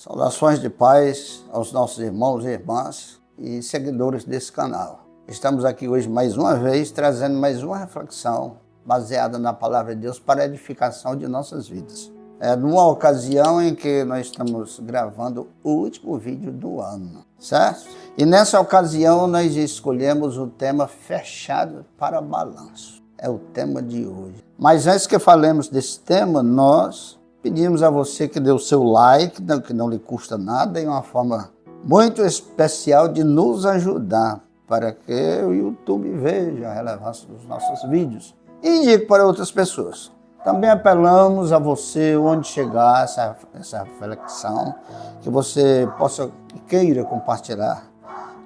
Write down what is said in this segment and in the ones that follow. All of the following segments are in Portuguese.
Saudações de paz aos nossos irmãos e irmãs e seguidores desse canal. Estamos aqui hoje mais uma vez trazendo mais uma reflexão baseada na Palavra de Deus para a edificação de nossas vidas. Numa ocasião em que nós estamos gravando o último vídeo do ano, certo? E nessa ocasião nós escolhemos o tema fechado para balanço. É o tema de hoje. Mas antes que falemos desse tema, nós pedimos a você que dê o seu like, que não lhe custa nada, e uma forma muito especial de nos ajudar para que o YouTube veja a relevância dos nossos vídeos e indique para outras pessoas. Também apelamos a você, onde chegar essa reflexão, que você possa e queira compartilhar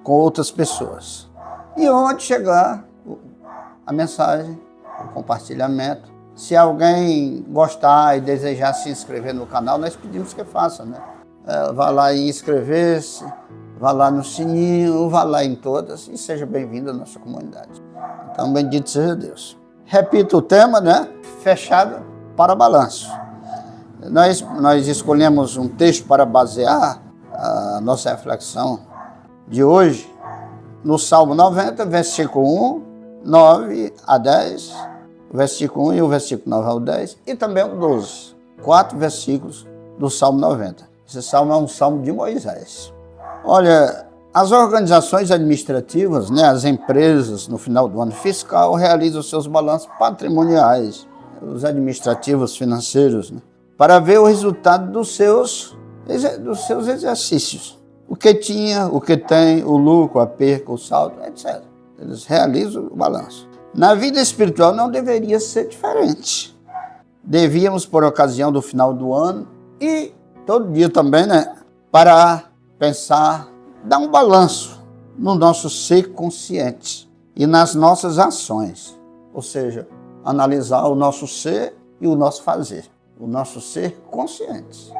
com outras pessoas. E onde chegar a mensagem, o compartilhamento. Se alguém gostar e desejar se inscrever no canal, nós pedimos que faça, né? Vá lá e inscrever-se, vá lá no sininho, vá lá em todas e seja bem-vindo à nossa comunidade. Então, bendito seja Deus. Repito o tema, né? Fechado para balanço. Nós escolhemos um texto para basear a nossa reflexão de hoje no Salmo 90, versículo 1, 9 a 10, o versículo 1 e o versículo 9 ao 10, e também o 12, 4 versículos do Salmo 90. Esse salmo é um salmo de Moisés. Olha, as organizações administrativas, né, as empresas, no final do ano fiscal, realizam seus balanços patrimoniais, os administrativos financeiros, né, para ver o resultado dos seus exercícios. O que tinha, o que tem, o lucro, a perca, o saldo, etc. Eles realizam o balanço. Na vida espiritual não deveria ser diferente. Devíamos, por ocasião do final do ano, e todo dia também, né, parar, pensar, dar um balanço no nosso ser consciente e nas nossas ações. Ou seja, analisar o nosso ser e o nosso fazer. O nosso ser consciente.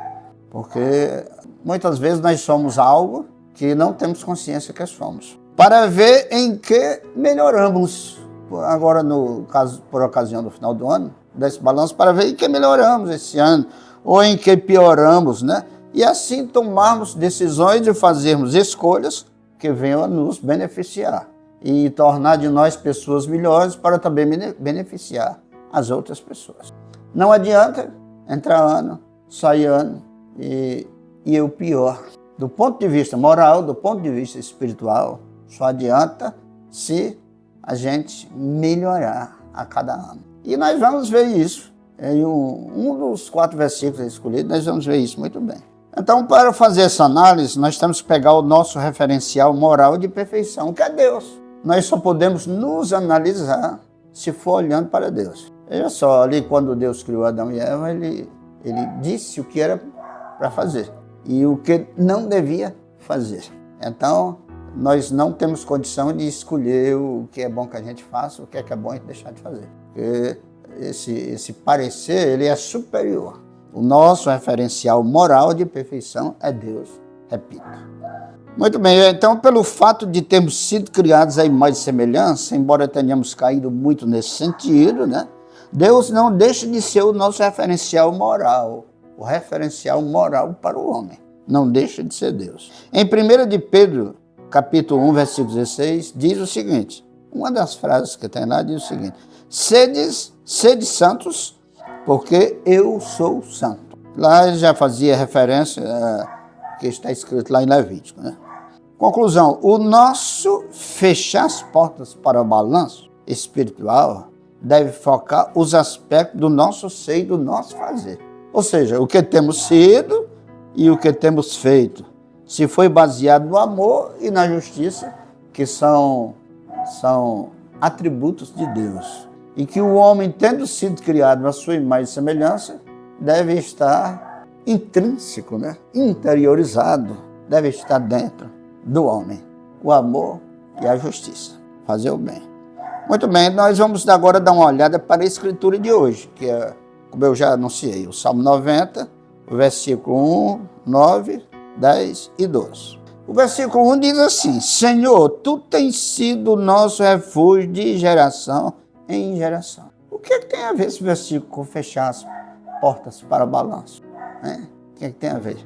Porque muitas vezes nós somos algo que não temos consciência que somos. Para ver em que melhoramos. Agora, no caso, por ocasião do final do ano, desse balanço, para ver em que melhoramos esse ano, ou em que pioramos, né? E assim tomarmos decisões e fazermos escolhas que venham a nos beneficiar e tornar de nós pessoas melhores para também beneficiar as outras pessoas. Não adianta entrar ano, sair ano e o pior. Do ponto de vista moral, do ponto de vista espiritual, só adianta se a gente melhorar a cada ano. E nós vamos ver isso. Em um dos 4 versículos escolhidos, nós vamos ver isso muito bem. Então, para fazer essa análise, nós temos que pegar o nosso referencial moral de perfeição, que é Deus. Nós só podemos nos analisar se for olhando para Deus. Veja só, ali quando Deus criou Adão e Eva, ele disse o que era para fazer e o que não devia fazer. Então, nós não temos condição de escolher o que é bom que a gente faça, o que é bom a gente deixar de fazer. Porque esse parecer, ele é superior. O nosso referencial moral de perfeição é Deus, repito. Muito bem, então pelo fato de termos sido criados à imagem e semelhança, embora tenhamos caído muito nesse sentido, né, Deus não deixa de ser o nosso referencial moral, o referencial moral para o homem. Não deixa de ser Deus. Em 1 de Pedro, capítulo 1, versículo 16, diz o seguinte, uma das frases que tem lá diz o seguinte, sede santos, porque eu sou santo. Lá ele já fazia referência a que está escrito lá em Levítico, né? Conclusão, o nosso fechar as portas para o balanço espiritual deve focar os aspectos do nosso ser e do nosso fazer. Ou seja, o que temos sido e o que temos feito. Se foi baseado no amor e na justiça, que são atributos de Deus. E que o homem, tendo sido criado na sua imagem e semelhança, deve estar intrínseco, né? Interiorizado, deve estar dentro do homem. O amor e a justiça, fazer o bem. Muito bem, nós vamos agora dar uma olhada para a escritura de hoje, que é, como eu já anunciei, o Salmo 90, o versículo 1, 9, 10 e 12. O versículo 1 diz assim, Senhor, Tu tens sido o nosso refúgio de geração em geração. O que tem a ver esse versículo com fechar as portas para o balanço? O que tem a ver?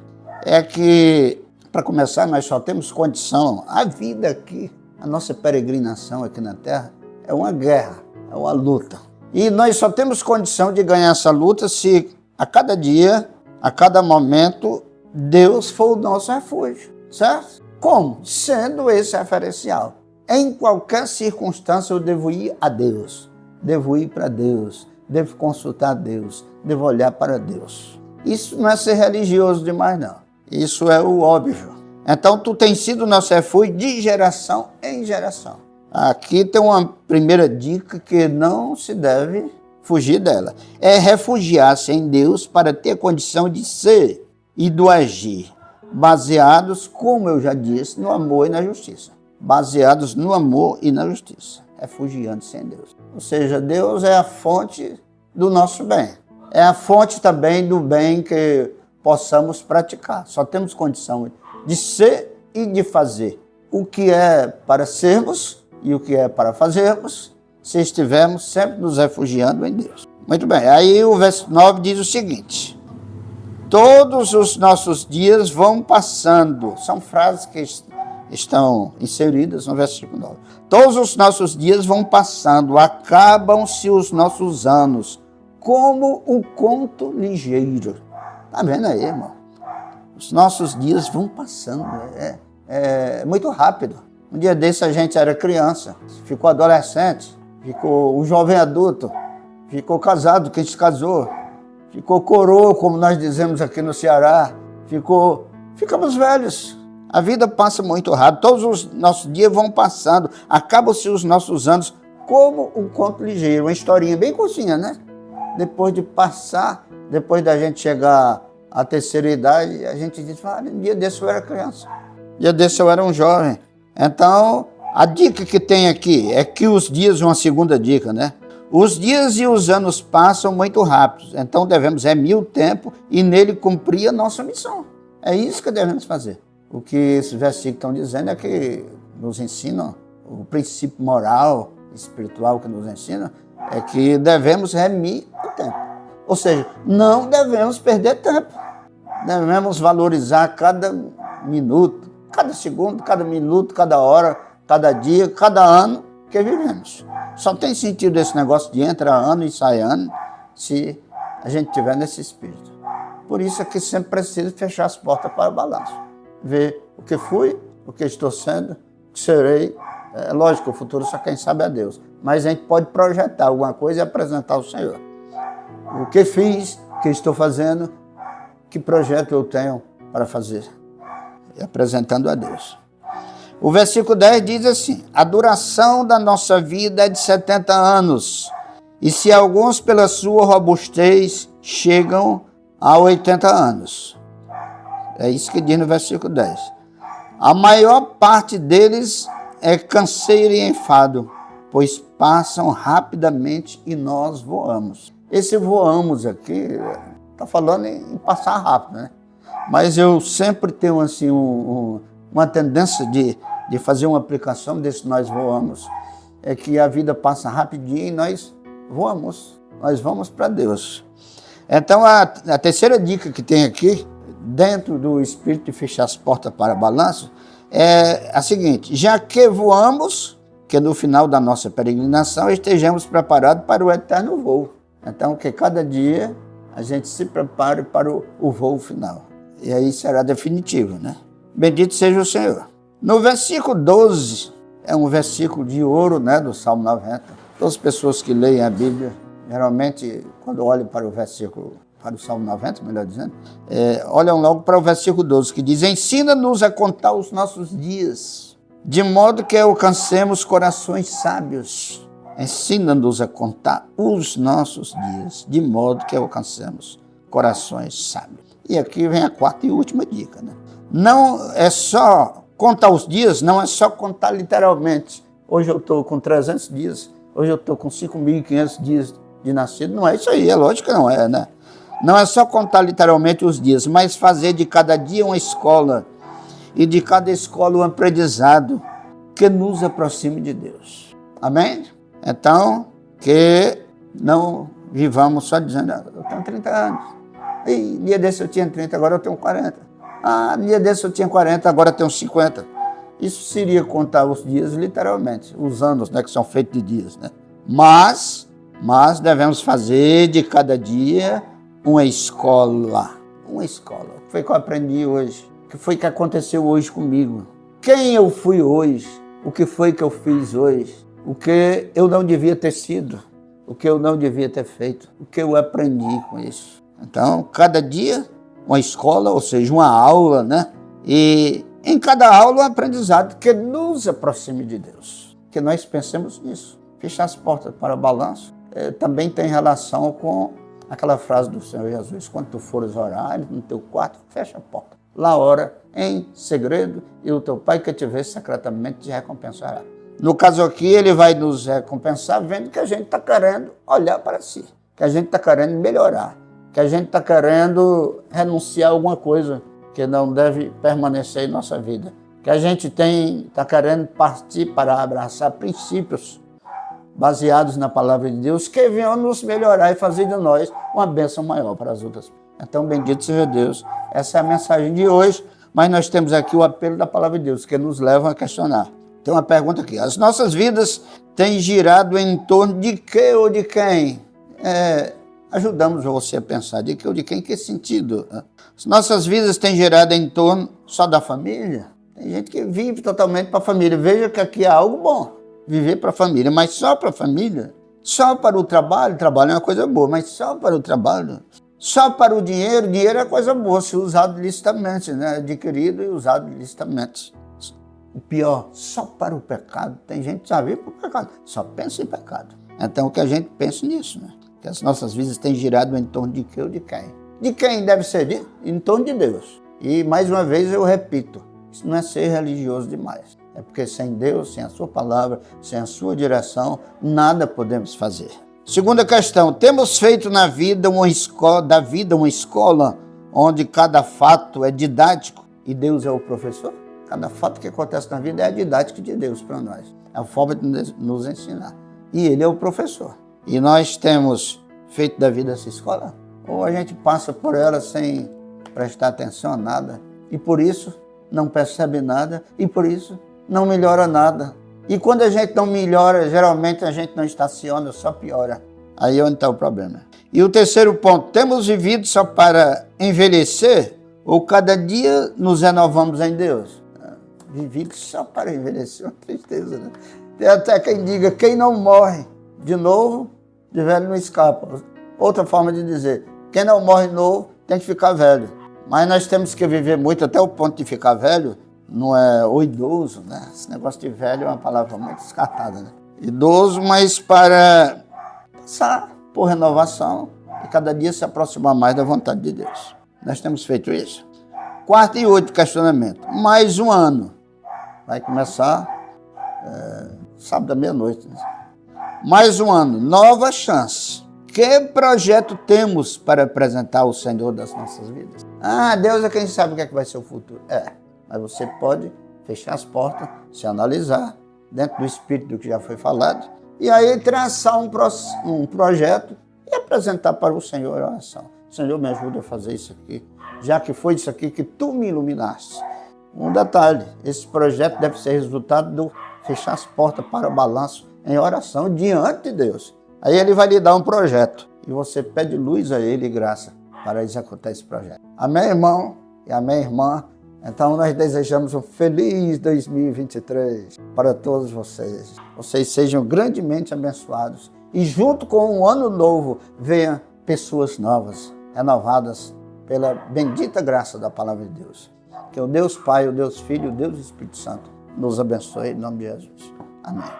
é que, para começar, nós só temos condição, a vida aqui, a nossa peregrinação aqui na Terra, é uma guerra, é uma luta. E nós só temos condição de ganhar essa luta se a cada dia, a cada momento, Deus for o nosso refúgio, certo? Como? Sendo esse referencial. Em qualquer circunstância eu devo ir a Deus, devo ir para Deus, devo consultar Deus, devo olhar para Deus. Isso não é ser religioso demais, não. Isso é o óbvio. Então, tu tens sido nosso refúgio de geração em geração. Aqui tem uma primeira dica que não se deve fugir dela. É refugiar-se em Deus para ter condição de ser e do agir, baseados, como eu já disse, no amor e na justiça. Baseados no amor e na justiça. Refugiando-se em Deus. Ou seja, Deus é a fonte do nosso bem. É a fonte também do bem que possamos praticar. Só temos condição de ser e de fazer o que é para sermos e o que é para fazermos, se estivermos sempre nos refugiando em Deus. Muito bem, aí o verso 9 diz o seguinte: todos os nossos dias vão passando. São frases que estão inseridas no versículo 9. Todos os nossos dias vão passando, acabam-se os nossos anos, como um conto ligeiro. Tá vendo aí, irmão? Os nossos dias vão passando, é muito rápido. Um dia desse a gente era criança, ficou adolescente, ficou um jovem adulto, ficou casado, quem se casou, ficou coroa, como nós dizemos aqui no Ceará, ficamos velhos. A vida passa muito rápido, todos os nossos dias vão passando, acabam-se os nossos anos como um conto ligeiro, uma historinha bem curtinha, né? Depois de passar, depois da gente chegar à terceira idade, a gente diz, um dia desse eu era criança, um dia desse eu era um jovem. Então, a dica que tem aqui é que os dias, uma segunda dica, né? Os dias e os anos passam muito rápidos, então devemos remir o tempo e nele cumprir a nossa missão. É isso que devemos fazer. O que esses versículos estão dizendo é que nos ensinam, o princípio moral, espiritual que nos ensina, é que devemos remir o tempo. Ou seja, não devemos perder tempo. Devemos valorizar cada minuto, cada segundo, cada minuto, cada hora, cada dia, cada ano que vivemos. Só tem sentido esse negócio de entra ano e sai ano se a gente tiver nesse espírito. Por isso é que sempre preciso fechar as portas para o balanço. Ver o que fui, o que estou sendo, o que serei. É lógico, o futuro só quem sabe é Deus. Mas a gente pode projetar alguma coisa e apresentar ao Senhor. O que fiz, o que estou fazendo, que projeto eu tenho para fazer. E apresentando a Deus. O versículo 10 diz assim: a duração da nossa vida é de 70 anos, e se alguns pela sua robustez chegam a 80 anos. É isso que diz no versículo 10. A maior parte deles é canseiro e enfado, pois passam rapidamente e nós voamos. Esse voamos aqui está falando em passar rápido, né? Mas eu sempre tenho assim, uma tendência de fazer uma aplicação desse nós voamos. É que a vida passa rapidinho e nós voamos. Nós vamos para Deus. Então, a terceira dica que tem aqui, dentro do espírito de fechar as portas para balanço, é a seguinte: já que voamos, que no final da nossa peregrinação estejamos preparados para o eterno voo. Então, que cada dia a gente se prepare para o voo final. E aí será definitivo, né? Bendito seja o Senhor. No versículo 12, é um versículo de ouro, né, do Salmo 90. Todas as pessoas que leem a Bíblia, geralmente, quando olham para o versículo, para o Salmo 90, melhor dizendo, olham logo para o versículo 12, que diz: ensina-nos a contar os nossos dias, de modo que alcancemos corações sábios. Ensina-nos a contar os nossos dias, de modo que alcancemos corações sábios. E aqui vem a quarta e última dica, né? Não é só contar os dias, não é só contar literalmente. Hoje eu estou com 300 dias, hoje eu estou com 5.500 dias de nascido. Não é isso aí, é lógico que não é, né? Não é só contar literalmente os dias, mas fazer de cada dia uma escola e de cada escola um aprendizado que nos aproxime de Deus. Amém? Então, que não vivamos só dizendo: eu tenho 30 anos. E dia desse eu tinha 30, agora eu tenho 40. Ah, no dia desse eu tinha 40, agora tenho 50. Isso seria contar os dias literalmente, os anos, né, que são feitos de dias, né? Mas devemos fazer de cada dia uma escola. Uma escola. O que foi que eu aprendi hoje? O que foi que aconteceu hoje comigo? Quem eu fui hoje? O que foi que eu fiz hoje? O que eu não devia ter sido? O que eu não devia ter feito? O que eu aprendi com isso? Então, cada dia, uma escola, ou seja, uma aula, né? E em cada aula, um aprendizado que nos aproxime de Deus. Que nós pensemos nisso. Fechar as portas para o balanço também tem relação com aquela frase do Senhor Jesus: quando tu fores orar no teu quarto, fecha a porta. Lá ora em segredo e o teu Pai que te vê secretamente te recompensará. No caso aqui, ele vai nos recompensar vendo que a gente está querendo olhar para si, que a gente está querendo melhorar, que a gente está querendo renunciar a alguma coisa que não deve permanecer em nossa vida, que a gente está querendo partir para abraçar princípios baseados na palavra de Deus, que venham nos melhorar e fazer de nós uma bênção maior para as outras. Então, bendito seja Deus. Essa é a mensagem de hoje, mas nós temos aqui o apelo da palavra de Deus, que nos leva a questionar. Tem uma pergunta aqui: as nossas vidas têm girado em torno de que ou de quem? Ajudamos você a pensar de que ou de quem, em que sentido? As nossas vidas têm girado em torno só da família? Tem gente que vive totalmente para a família. Veja que aqui há algo bom. Viver para a família, mas só para a família, só para o trabalho. Trabalho é uma coisa boa, mas só para o trabalho, só para o dinheiro. Dinheiro é coisa boa se usado licitamente, né? Adquirido e usado licitamente. O pior, só para o pecado. Tem gente que já vive para o pecado, só pensa em pecado. Então que a gente pense nisso, né? Que as nossas vidas têm girado em torno de que ou de quem? De quem deve ser? Em torno de Deus. E mais uma vez eu repito, isso não é ser religioso demais. É porque sem Deus, sem a sua palavra, sem a sua direção, nada podemos fazer. Segunda questão: temos feito da vida uma escola onde cada fato é didático e Deus é o professor? Cada fato que acontece na vida é a didática de Deus para nós. É a forma de nos ensinar. E Ele é o professor. E nós temos feito da vida essa escola? Ou a gente passa por ela sem prestar atenção a nada e por isso não percebe nada e por isso não melhora nada. E quando a gente não melhora, geralmente a gente não estaciona, só piora. Aí é onde está o problema. E o terceiro ponto: temos vivido só para envelhecer ou cada dia nos renovamos em Deus? Vivido só para envelhecer, uma tristeza, né? Tem até quem diga: quem não morre de novo, de velho não escapa. Outra forma de dizer: quem não morre novo tem que ficar velho. Mas nós temos que viver muito até o ponto de ficar velho. Não é o idoso, né? Esse negócio de velho é uma palavra muito descartada, né? Idoso, mas para passar por renovação e cada dia se aproximar mais da vontade de Deus. Nós temos feito isso. Quarto e último questionamento: mais um ano. Vai começar sábado à meia-noite, né? Mais um ano, nova chance. Que projeto temos para apresentar ao Senhor das nossas vidas? Deus é quem sabe o que é que vai ser o futuro. Mas você pode fechar as portas, se analisar dentro do espírito do que já foi falado, e aí traçar um projeto e apresentar para o Senhor a oração. Senhor, me ajuda a fazer isso aqui, já que foi isso aqui que tu me iluminaste. Um detalhe: esse projeto deve ser resultado do fechar as portas para o balanço em oração diante de Deus. Aí Ele vai lhe dar um projeto e você pede luz a Ele e graça para executar esse projeto. Amém, irmão? E amém, irmã? Então nós desejamos um feliz 2023 para todos vocês. Vocês sejam grandemente abençoados e junto com um ano novo venham pessoas novas, renovadas pela bendita graça da palavra de Deus. Que o Deus Pai, o Deus Filho, o Deus Espírito Santo nos abençoe em nome de Jesus. Amém.